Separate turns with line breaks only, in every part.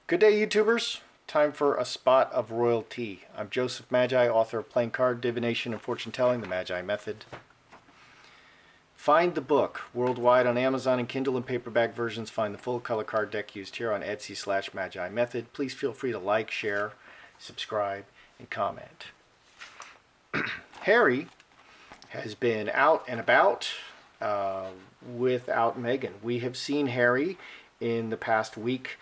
Good day, YouTubers. Time for a spot of royalty. I'm Joseph Magi, author of Playing Card, Divination, and Fortune Telling, the Magi Method. Find the book worldwide on Amazon and Kindle and paperback versions. Find the full color card deck used here on Etsy/Magi Method. Please feel free to like, share, subscribe, and comment. Harry has been out and about without Meghan. We have seen Harry in the past week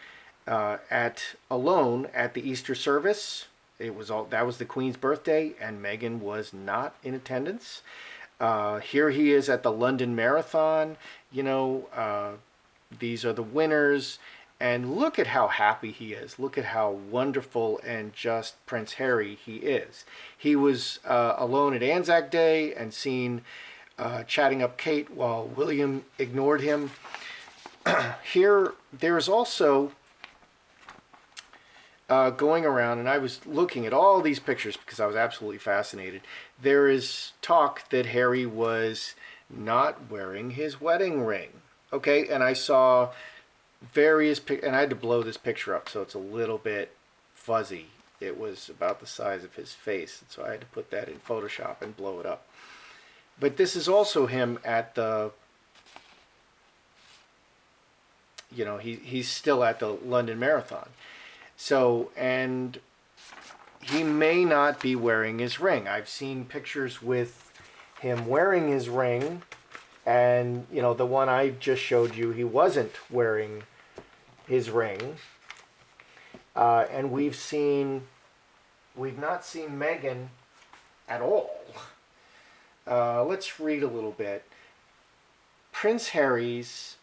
alone at the Easter service. That was the Queen's birthday, and Meghan was not in attendance. Here he is at the London Marathon. These are the winners, and look at how happy he is. Look at how wonderful and just Prince Harry he is. He was alone at Anzac Day and seen chatting up Kate while William ignored him. Here, there's also going around, and I was looking at all these pictures because I was absolutely fascinated. There is talk that Harry was not wearing his wedding ring. Okay, and I saw various and I had to blow this picture up so it's a little bit fuzzy. It was about the size of his face, and so I had to put that in Photoshop and blow it up. But this is also him at the, he's still at the London Marathon. So, and he may not be wearing his ring. I've seen pictures with him wearing his ring, and, the one I just showed you, he wasn't wearing his ring. And we've not seen Meghan at all. Let's read a little bit. Prince Harry's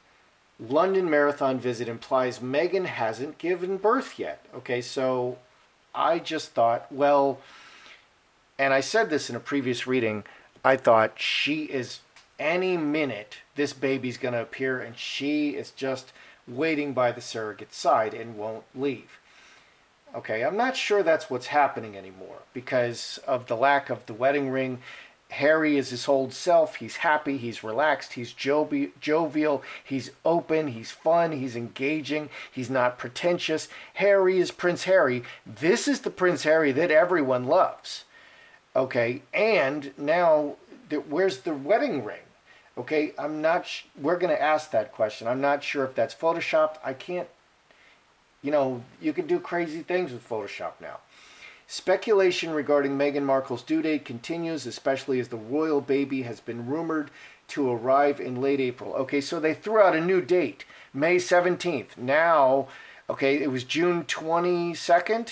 London Marathon visit implies Meghan hasn't given birth yet. Okay, so I just thought, well, and I said this in a previous reading, I thought she is, any minute, this baby's going to appear, and she is just waiting by the surrogate's side and won't leave. Okay, I'm not sure that's what's happening anymore because of the lack of the wedding ring. Harry is his old self. He's happy, he's relaxed, he's jovial, he's open, he's fun, he's engaging, he's not pretentious. Harry is Prince Harry. This is the Prince Harry that everyone loves. Okay, and now, where's the wedding ring? Okay, we're going to ask that question. I'm not sure if that's Photoshopped. I can't, you can do crazy things with Photoshop now. Speculation regarding Meghan Markle's due date continues, especially as the royal baby has been rumored to arrive in late April. Okay, so they threw out a new date, May 17th. Now, okay, it was June 22nd,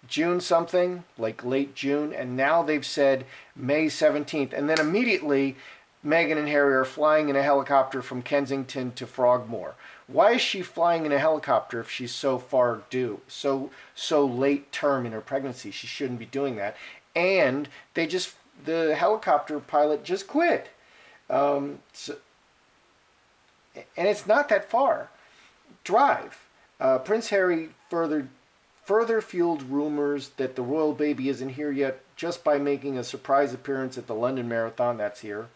June something, like late June, and now they've said May 17th. And then immediately, Meghan and Harry are flying in a helicopter from Kensington to Frogmore. Why is she flying in a helicopter if she's so far due, so late term in her pregnancy? She shouldn't be doing that. And the helicopter pilot just quit. And it's not that far. Drive. Prince Harry further fueled rumors that the royal baby isn't here yet just by making a surprise appearance at the London Marathon. That's here.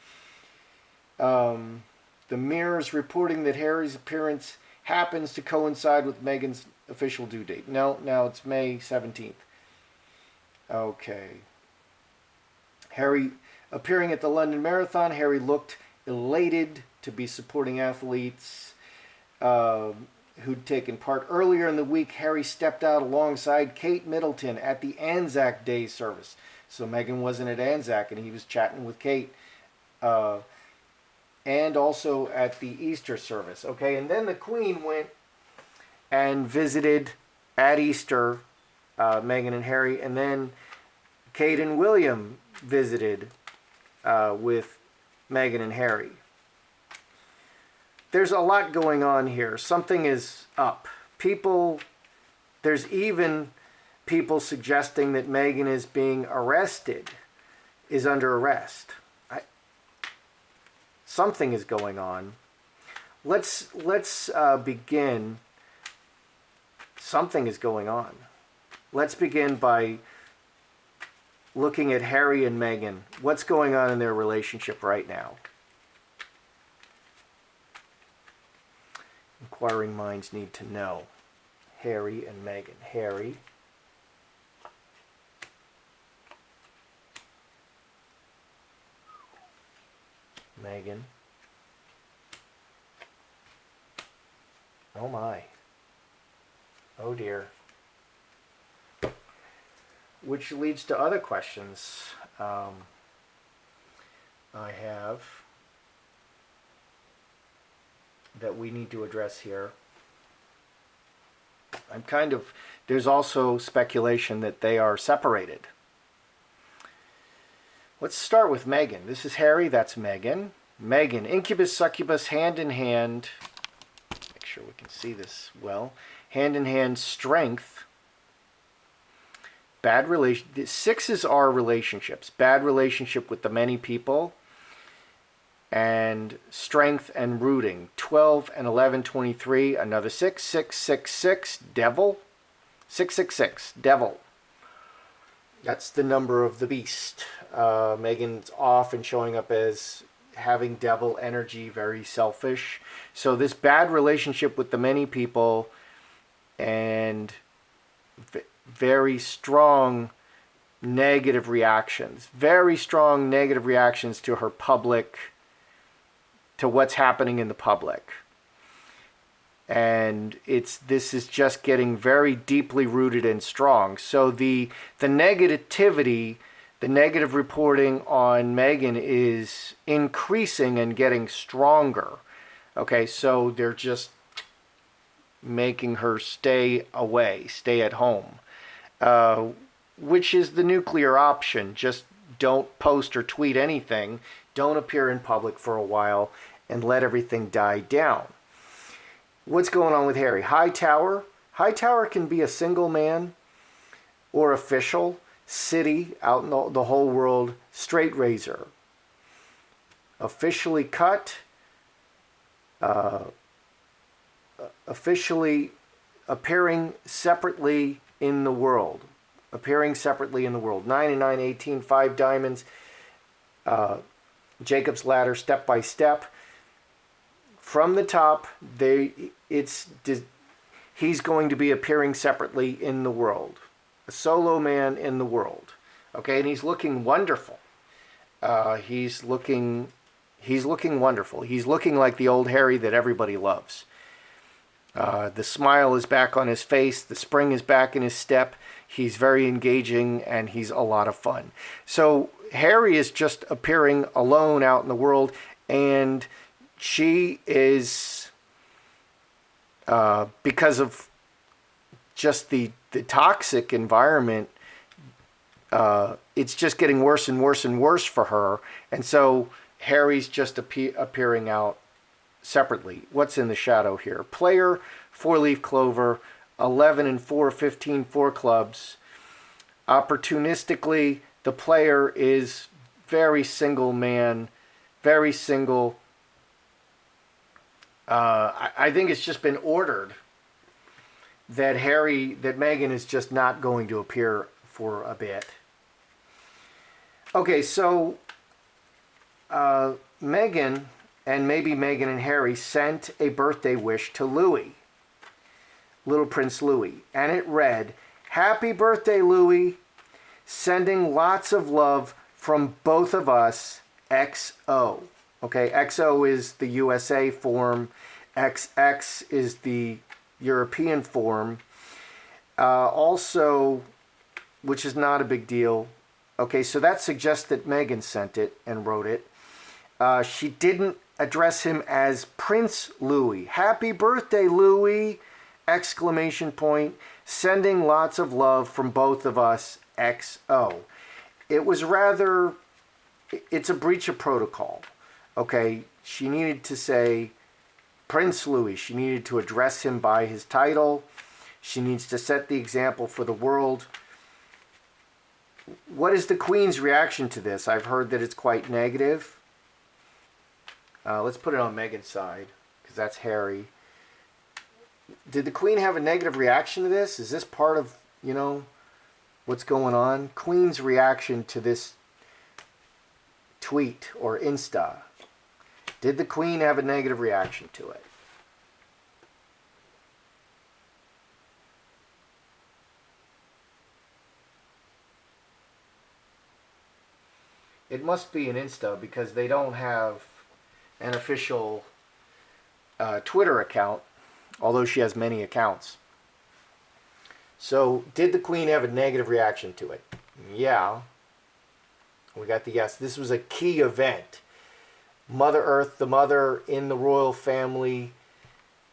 The Mirror's reporting that Harry's appearance happens to coincide with Meghan's official due date. No, it's May 17th. Okay. Harry appearing at the London Marathon. Harry looked elated to be supporting athletes who'd taken part. Earlier in the week, Harry stepped out alongside Kate Middleton at the Anzac Day service. So Meghan wasn't at Anzac, and he was chatting with Kate. And also at the Easter service. Okay, and then the Queen went and visited at Easter Meghan and Harry, and then Kate and William visited with Meghan and Harry. There's a lot going on here. Something is up. There's even people suggesting that Meghan is being arrested, is under arrest. Something is going on. Let's begin. Something is going on. Let's begin by looking at Harry and Meghan. What's going on in their relationship right now? Inquiring minds need to know. Harry and Meghan. Harry. Meghan. Oh my. Oh dear. Which leads to other questions I have that we need to address here. There's also speculation that they are separated. Let's start with Meghan. This is Harry, that's Meghan. Meghan, incubus, succubus, hand in hand. Make sure we can see this well. Hand in hand, strength. Bad relation. Sixes are relationships. Bad relationship with the many people. And strength and rooting. 12 and 11, 23. Another 6. 6, 6, 6. Devil. 666. Devil. That's the number of the beast. Meghan's often showing up as having devil energy, very selfish. So this bad relationship with the many people and very strong negative reactions. Very strong negative reactions to her public, to what's happening in the public. And this is just getting very deeply rooted and strong. So the negativity, the negative reporting on Meghan is increasing and getting stronger. Okay, so they're just making her stay away, stay at home, which is the nuclear option. Just don't post or tweet anything. Don't appear in public for a while and let everything die down. What's going on with Harry? Hightower. Hightower can be a single man or official, city, out in the whole world, straight razor. Officially cut, officially appearing separately in the world. Appearing separately in the world. 9 and 9, 18, 5 diamonds. Jacob's ladder, step by step. From the top, he's going to be appearing separately in the world. A solo man in the world. Okay, and he's looking wonderful. He's looking wonderful. He's looking like the old Harry that everybody loves. The smile is back on his face. The spring is back in his step. He's very engaging and he's a lot of fun. So Harry is just appearing alone out in the world, and she is, because of just the toxic environment, it's just getting worse and worse and worse for her. And so Harry's just appearing out separately. What's in the shadow here? Player, 4-leaf clover, 11 and 4, 15, 4 clubs. Opportunistically, the player is very single man, very single. I think it's just been ordered that Meghan is just not going to appear for a bit. Okay, so Meghan, and maybe Meghan and Harry, sent a birthday wish to Louis, little Prince Louis, and it read, "Happy birthday, Louis. Sending lots of love from both of us, XO." Okay, XO is the USA form. XX is the European form. Also, which is not a big deal. Okay, so that suggests that Meghan sent it and wrote it. She didn't address him as Prince Louis. Happy birthday, Louis! Exclamation point. Sending lots of love from both of us, XO. It's a breach of protocol. Okay, she needed to say Prince Louis. She needed to address him by his title. She needs to set the example for the world. What is the Queen's reaction to this? I've heard that it's quite negative. Let's put it on Meghan's side, because that's Harry. Did the Queen have a negative reaction to this? Is this part of, what's going on? Queen's reaction to this tweet or Insta. Did the Queen have a negative reaction to it? It must be an Insta because they don't have an official Twitter account, although she has many accounts. So, did the Queen have a negative reaction to it? Yeah. We got the yes. This was a key event. Mother Earth, the mother in the royal family,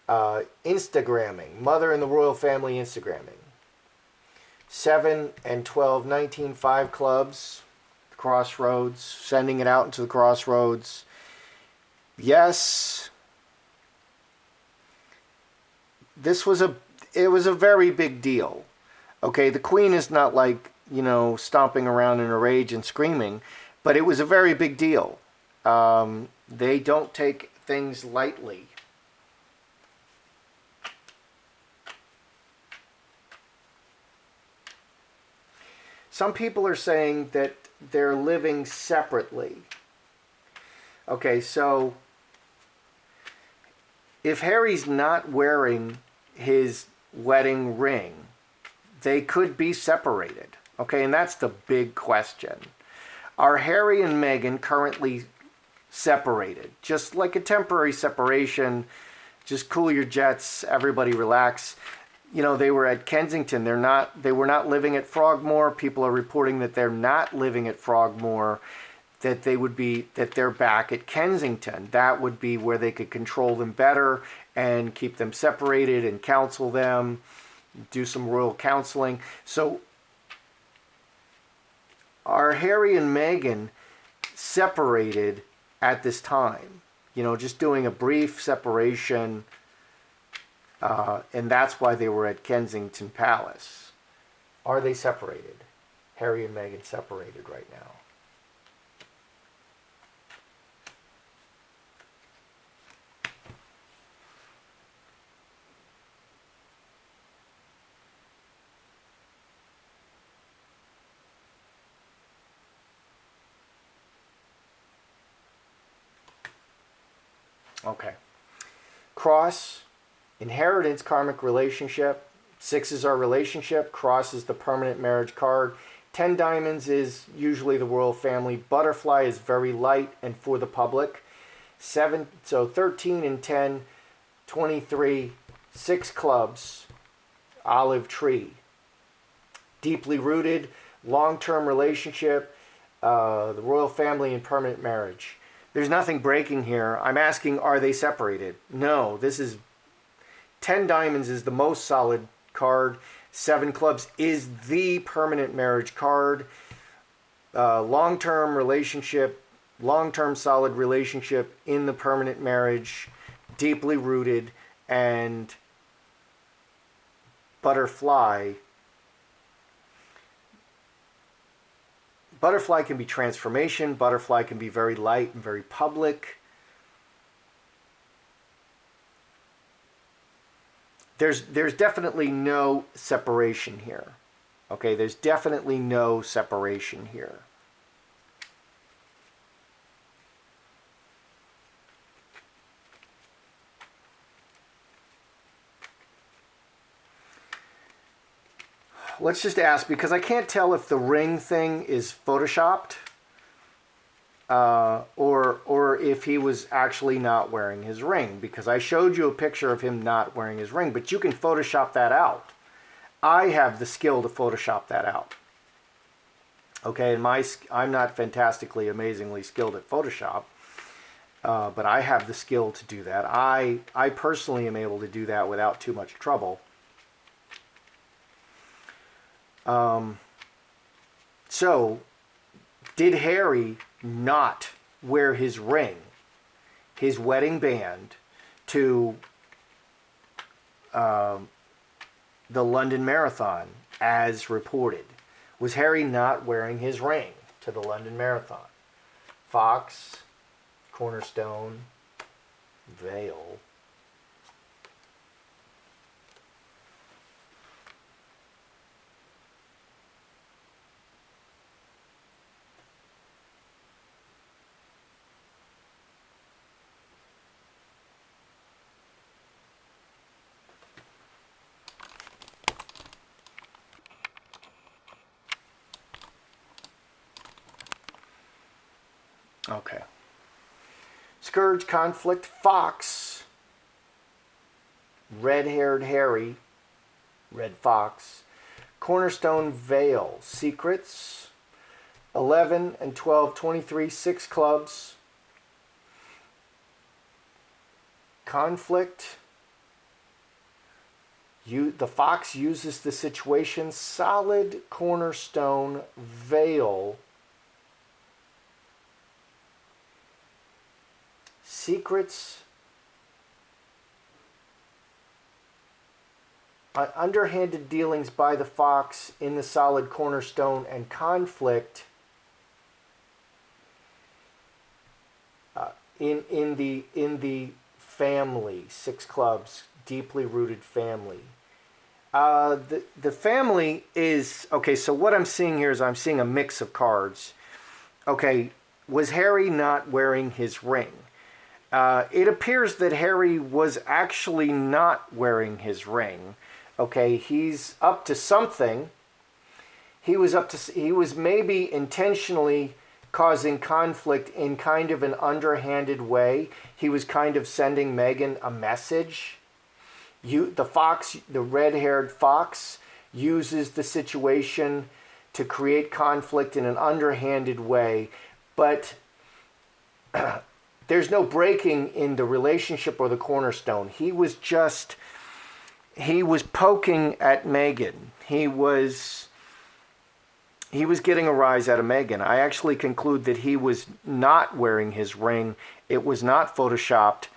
Instagramming. Mother in the royal family Instagramming. 7 and 12, 19, 5 clubs, crossroads, sending it out into the crossroads. Yes, it was a very big deal. Okay, the Queen is not like, stomping around in a rage and screaming, but it was a very big deal. They don't take things lightly. Some people are saying that they're living separately. Okay, so if Harry's not wearing his wedding ring, they could be separated. Okay, and that's the big question. Are Harry and Meghan currently separated? Just like a temporary separation, just cool your jets, everybody relax. They were at Kensington. They were not living at Frogmore. People are reporting that they're not living at Frogmore, that they're back at Kensington. That would be where they could control them better and keep them separated and counsel them, do some royal counseling. So are Harry and Meghan separated at this time? Just doing a brief separation, and that's why they were at Kensington Palace. Are they separated? Harry and Meghan separated right now. Okay. Cross, inheritance, karmic relationship. 6 is our relationship. Cross is the permanent marriage card. 10 diamonds is usually the royal family. Butterfly is very light and for the public. 13 and 10, 23, 6 clubs. Olive tree. Deeply rooted, long-term relationship. The royal family and permanent marriage. There's nothing breaking here. I'm asking, are they separated? No, this is 10 diamonds is the most solid card. 7 clubs is the permanent marriage card. Long-term relationship, long-term solid relationship in the permanent marriage, deeply rooted, and butterfly. Butterfly can be transformation. Butterfly can be very light and very public. There's definitely no separation here. Okay, there's definitely no separation here. Let's just ask, because I can't tell if the ring thing is photoshopped or if he was actually not wearing his ring, because I showed you a picture of him not wearing his ring, but you can Photoshop that out. I have the skill to Photoshop that out. Okay, and I'm not fantastically, amazingly skilled at Photoshop, but I have the skill to do that. I personally am able to do that without too much trouble. So, did Harry not wear his ring, his wedding band, to the London Marathon, as reported? Was Harry not wearing his ring to the London Marathon? Fox, Cornerstone, Vale. Okay. Scourge, conflict, fox, red-haired Harry, red fox, cornerstone, veil, secrets, 11 and 12, 23, 6 clubs, conflict, the fox uses the situation, solid, cornerstone, veil, secrets, underhanded dealings by the fox in the solid cornerstone, and conflict in the family. 6 clubs, deeply rooted family. The family is okay. So what I'm seeing here is I'm seeing a mix of cards. Okay, was Harry not wearing his ring? It appears that Harry was actually not wearing his ring. Okay, he's up to something. He was maybe intentionally causing conflict in kind of an underhanded way. He was kind of sending Meghan a message. The red-haired fox, uses the situation to create conflict in an underhanded way, but there's no breaking in the relationship or the cornerstone. He was poking at Meghan. He was getting a rise out of Meghan. I actually conclude that he was not wearing his ring. It was not photoshopped.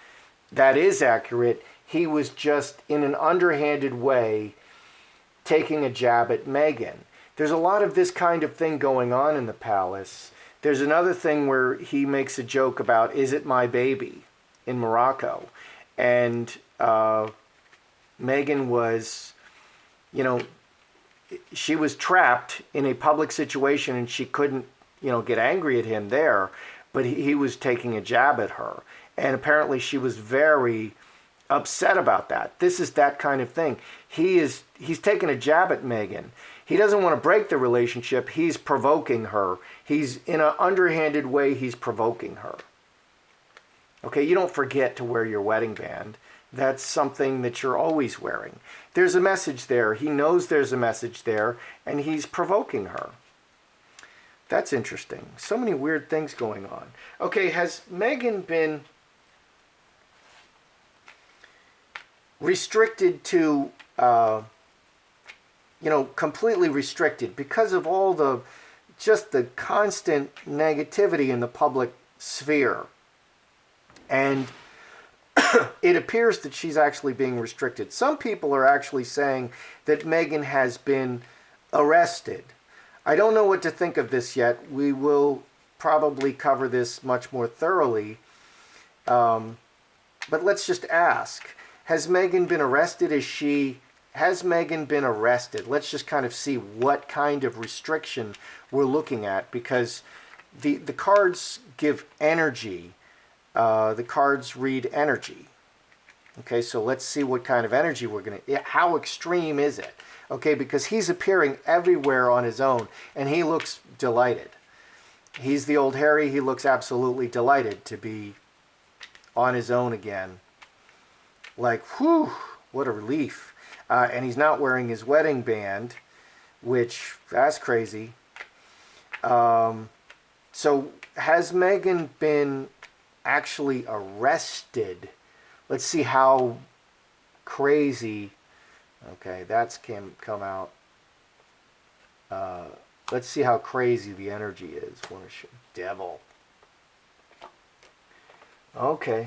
That is accurate. He was just, in an underhanded way, taking a jab at Meghan. There's a lot of this kind of thing going on in the palace. There's another thing where he makes a joke about, is it my baby, in Morocco? And Meghan was, she was trapped in a public situation and she couldn't, get angry at him there, but he was taking a jab at her. And apparently she was very upset about that. This is that kind of thing. He's taking a jab at Meghan. He doesn't want to break the relationship. He's provoking her. He's, in an underhanded way, he's provoking her. Okay, you don't forget to wear your wedding band. That's something that you're always wearing. There's a message there. He knows there's a message there, and he's provoking her. That's interesting. So many weird things going on. Okay, has Meghan been restricted to, completely restricted because of all the constant negativity in the public sphere? And it appears that she's actually being restricted. Some people are actually saying that Meghan has been arrested. I don't know what to think of this yet. We will probably cover this much more thoroughly. But let's just ask, has Meghan been arrested? Has Meghan been arrested? Let's just kind of see what kind of restriction we're looking at, because the cards give energy. The cards read energy. Okay, so let's see what kind of energy we're going to... How extreme is it? Okay, because he's appearing everywhere on his own, and he looks delighted. He's the old Harry. He looks absolutely delighted to be on his own again. Like, whew, what a relief. And he's not wearing his wedding band, which, that's crazy. So, has Meghan been actually arrested? Let's see how crazy. Okay, that's come out. Let's see how crazy the energy is. Devil. Okay.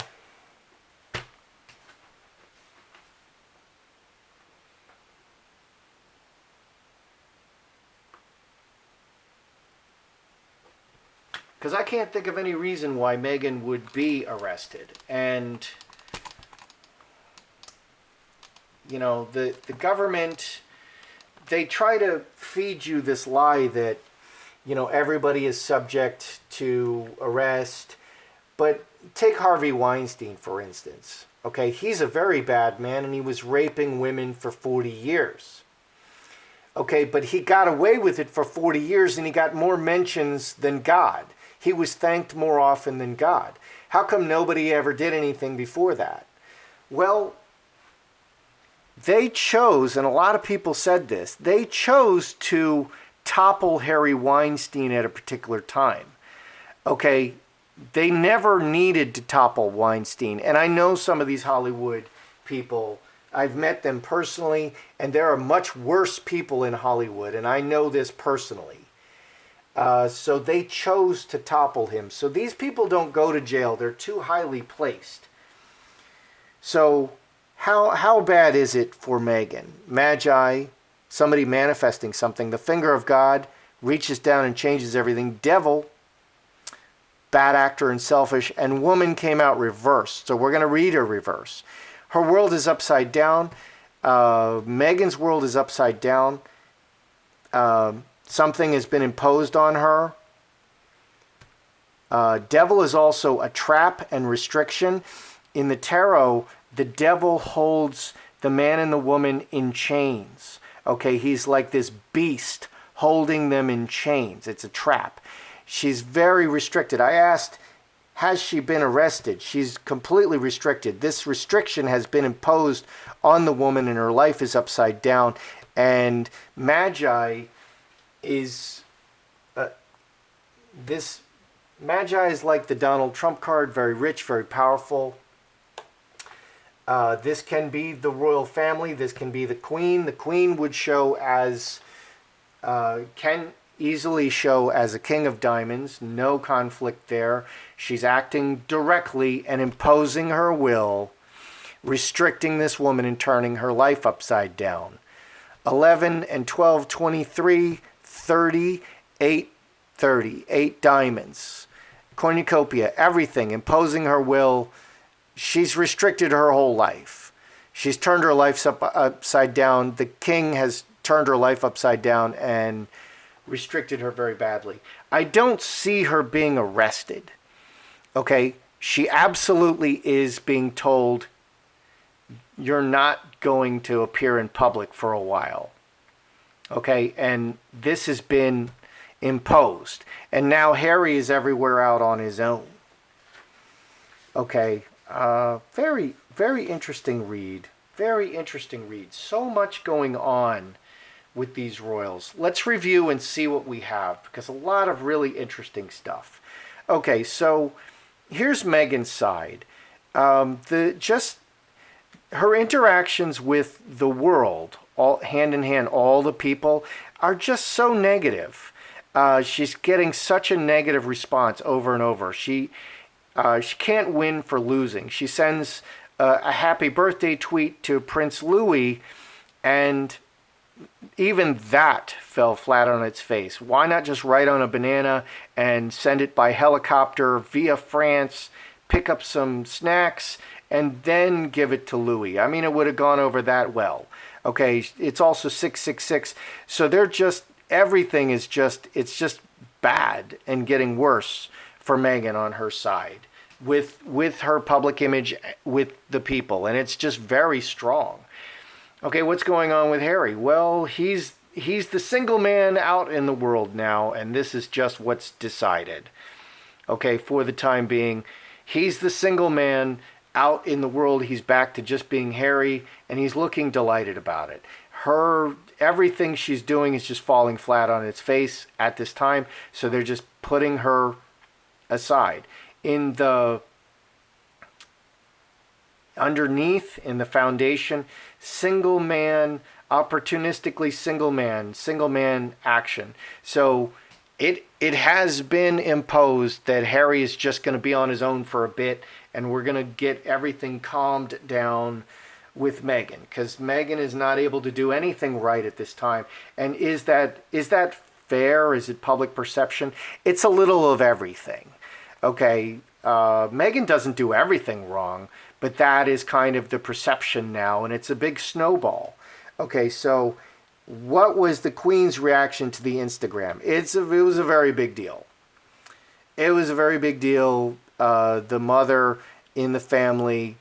Because I can't think of any reason why Meghan would be arrested. And, the government, they try to feed you this lie that, everybody is subject to arrest. But take Harvey Weinstein, for instance. Okay, he's a very bad man, and he was raping women for 40 years. Okay, but he got away with it for 40 years, and he got more mentions than God. he was thanked more often than God. How come nobody ever did anything before that? Well, they chose, and a lot of people said this, they chose to topple Harry Weinstein at a particular time. Okay, they never needed to topple Weinstein. And I know some of these Hollywood people, I've met them personally, and there are much worse people in Hollywood, and I know this personally. So they chose to topple him. So these people don't go to jail. They're too highly placed. So how bad is it for Meghan? Magi, somebody manifesting something. The finger of God reaches down and changes everything. Devil, bad actor and selfish. And woman came out reversed. So we're going to read her reverse. Her world is upside down. Meghan's world is upside down. Something has been imposed on her. Devil is also a trap and restriction. In the tarot, the devil holds the man and the woman in chains. Okay, he's like this beast holding them in chains. It's a trap. She's very restricted. I asked, has she been arrested? She's completely restricted. This restriction has been imposed on the woman and her life is upside down. And Magi is Magi is like the Donald Trump card, very rich, very powerful. This can be the royal family. This can be the queen. The queen would show as, can easily show as a king of diamonds. No conflict there. She's acting directly and imposing her will, restricting this woman and turning her life upside down. 11 and 12, 23, 30, 8, 30. 8 diamonds. Cornucopia, everything, imposing her will. She's restricted her whole life. She's turned her life upside down. The king has turned her life upside down and restricted her very badly. I don't see her being arrested. Okay, she absolutely is being told, you're not going to appear in public for a while. Okay, and this has been imposed. And now Harry is everywhere out on his own. Okay, very, very interesting read. Very interesting read. So much going on with these royals. Let's review and see what we have, because a lot of really interesting stuff. Okay, so here's Meghan's side. Just her interactions with the world, all hand in hand, all the people, are just so negative. She's getting such a negative response over and over. She can't win for losing. She sends a happy birthday tweet to Prince Louis, and even that fell flat on its face. Why not just write on a banana and send it by helicopter via France, pick up some snacks, and then give it to Louis? I mean, it would have gone over that well. Okay, it's also 666. So they're just, everything is just, it's just bad and getting worse for Meghan on her side with her public image with the people. And it's just very strong. Okay, what's going on with Harry? Well, he's the single man out in the world now, and this is just what's decided. Okay, for the time being, he's the single man out in the world. He's back to just being Harry, and he's looking delighted about it. Everything she's doing is just falling flat on its face at this time, so they're just putting her aside. Underneath, in the foundation, single man, opportunistically single man action. So it has been imposed that Harry is just going to be on his own for a bit, and we're going to get everything calmed down with Meghan, because Meghan is not able to do anything right at this time. And is that fair? Is it public perception? It's a little of everything. Okay, Meghan doesn't do everything wrong, but that is kind of the perception now, and it's a big snowball. Okay, so what was the Queen's reaction to the Instagram? It was a very big deal. It was a very big deal. The mother in the family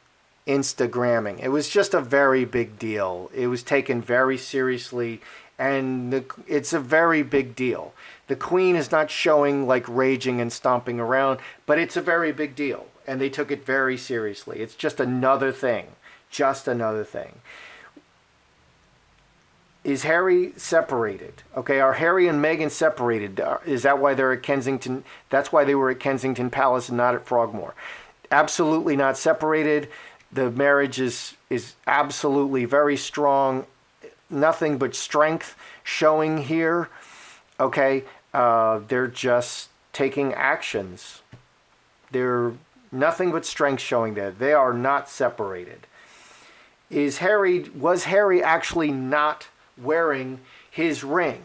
Instagramming. It was just a very big deal. It was taken very seriously, and it's a very big deal. The Queen is not showing like raging and stomping around, but it's a very big deal, and they took it very seriously. It's just another thing. Just another thing. Is Harry separated? Okay, are Harry and Meghan separated? Is that why they're at Kensington? That's why they were at Kensington Palace and not at Frogmore. Absolutely not separated. The marriage is absolutely very strong. Nothing but strength showing here. Okay, they're just taking actions. They're nothing but strength showing there. They are not separated. Was Harry actually not wearing his ring,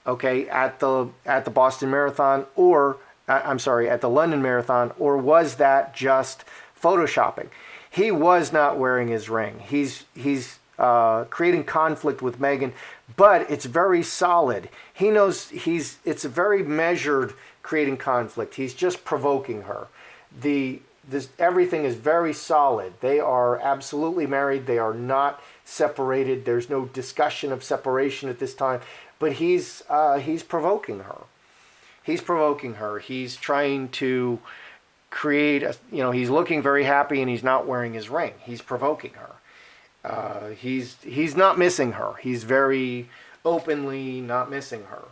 okay, at the Boston Marathon, or I'm sorry, at the London Marathon, or was that just photoshopping? He was not wearing his ring. He's creating conflict with Meghan, but it's very solid. He knows it's a very measured creating conflict. He's just provoking her. Everything is very solid. They are absolutely married. They are not separated. There's no discussion of separation at this time. But he's provoking her. He's provoking her. He's trying to create he's looking very happy and he's not wearing his ring. He's provoking her. He's not missing her. He's very openly not missing her,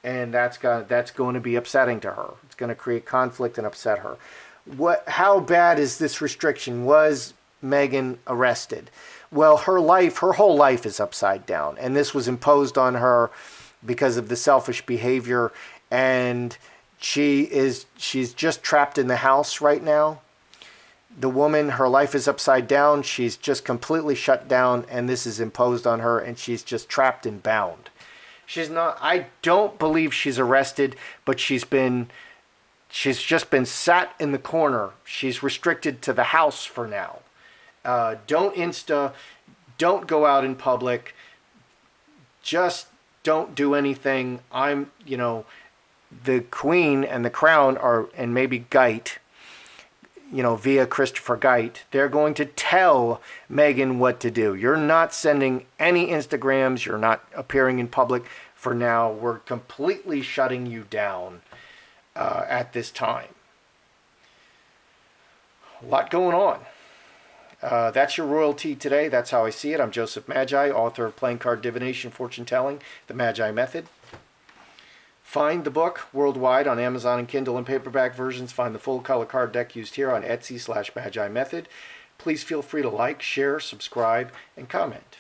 and that's going to be upsetting to her. It's going to create conflict and upset her. How bad is this restriction? Was Meghan arrested? Well, her whole life is upside down, and this was imposed on her because of the selfish behavior, and she's just trapped in the house right now. The woman, her life is upside down. She's just completely shut down, and this is imposed on her, and she's just trapped and bound. I don't believe she's arrested, but she's just been sat in the corner. She's restricted to the house for now. Don't go out in public. Just don't do anything. The Queen and the Crown and maybe Geit, via Christopher Geit, they're going to tell Meghan what to do. You're not sending any Instagrams. You're not appearing in public for now. We're completely shutting you down at this time. A lot going on. That's your royalty today. That's how I see it. I'm Joseph Magi, author of Playing Card Divination, Fortune Telling, The Magi Method. Find the book worldwide on Amazon and Kindle and paperback versions. Find the full color card deck used here on Etsy/Magi Method. Please feel free to like, share, subscribe, and comment.